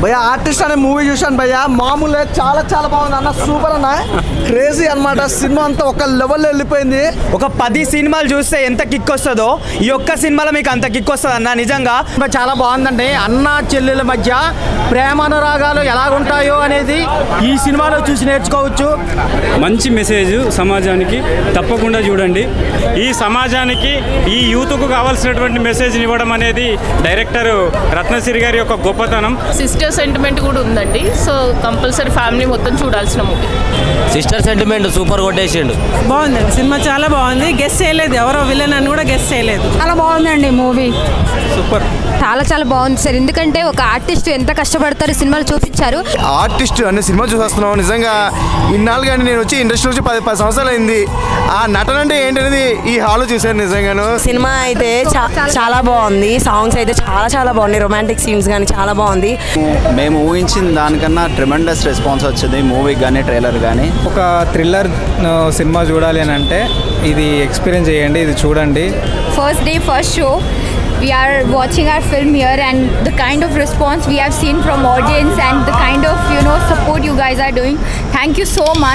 భయ్యా ఆర్టిస్ట్ అనే మూవీ చూశాను భయ్యా, మామూలుగా చాలా చాలా బాగుంది అన్న, సూపర్ అన్న, క్రేజీ అన్నమాట. సినిమా అంతా ఒక లెవెల్లో వెళ్ళిపోయింది. ఒక 10 సినిమాలు చూస్తే ఎంత కిక్ వస్తుందో ఈ ఒక్క సినిమాలో మీకు అంత కిక్ వస్తుంది అన్న. నిజంగా చాలా బాగుందండి. అన్న చెల్లెల మధ్య ప్రేమానురాగాలు ఎలాగుంటాయో అనేది ఈ సినిమాలో చూసి నేర్చుకోవచ్చు. మంచి మెసేజ్ సమాజానికి, తప్పకుండా చూడండి. ఈ సమాజానికి, ఈ యూత్కు కావాల్సినటువంటి మెసేజ్ని ఇవ్వడం అనేది డైరెక్టర్ రత్నసిరి గారి యొక్క గొప్పతనం. సిస్టర్ సెంటిమెంట్ కూడా ఉందండి, సో కంపల్సరీ ఫ్యామిలీ మొత్తం చూడాల్సిన మూవీ. సిస్టర్ సెంటిమెంట్ సూపర్ కొట్టేసిండు. బాగుందండి సినిమా, చాలా బాగుంది. గెస్ట్ చేయలేదు, ఎవరో విలన్ అని కూడా గెస్ట్ చేయలేదు. చాలా బాగుందండి మూవీ, సూపర్. చాలా చాలా బాగుంది సార్. ఎందుకంటే ఒక ఆర్టిస్ట్ ఎంత కష్టపడతారు సినిమాలు చూపించారు. ఆర్టిస్ట్ అనే సినిమా చూసేస్తున్నాం. నిజంగా ఇన్నాళ్ళు కానీ నేను వచ్చి ఇండస్ట్రీ వచ్చి 10 సంవత్సరాలు అయింది. ఆ నటన అంటే ఏంటనేది ఈ హాల్లో చూశాను. నిజంగాను సినిమా అయితే చాలా బాగుంది. సాంగ్స్ అయితే చాలా చాలా బాగున్నాయి. రొమాంటిక్ సీన్స్ కానీ చాలా బాగుంది. మేము ఊహించిన దానికన్నా ట్రెమెండస్ రెస్పాన్స్ వచ్చింది మూవీకి కానీ ట్రైలర్ కానీ. ఒక థ్రిల్లర్ సినిమా చూడాలి అని అంటే ఇది ఎక్స్పీరియన్స్ చేయండి, ఇది చూడండి. First day first show we are watching our film here, and the kind of response we have seen from audience and the kind of support you guys are doing, thank you so much.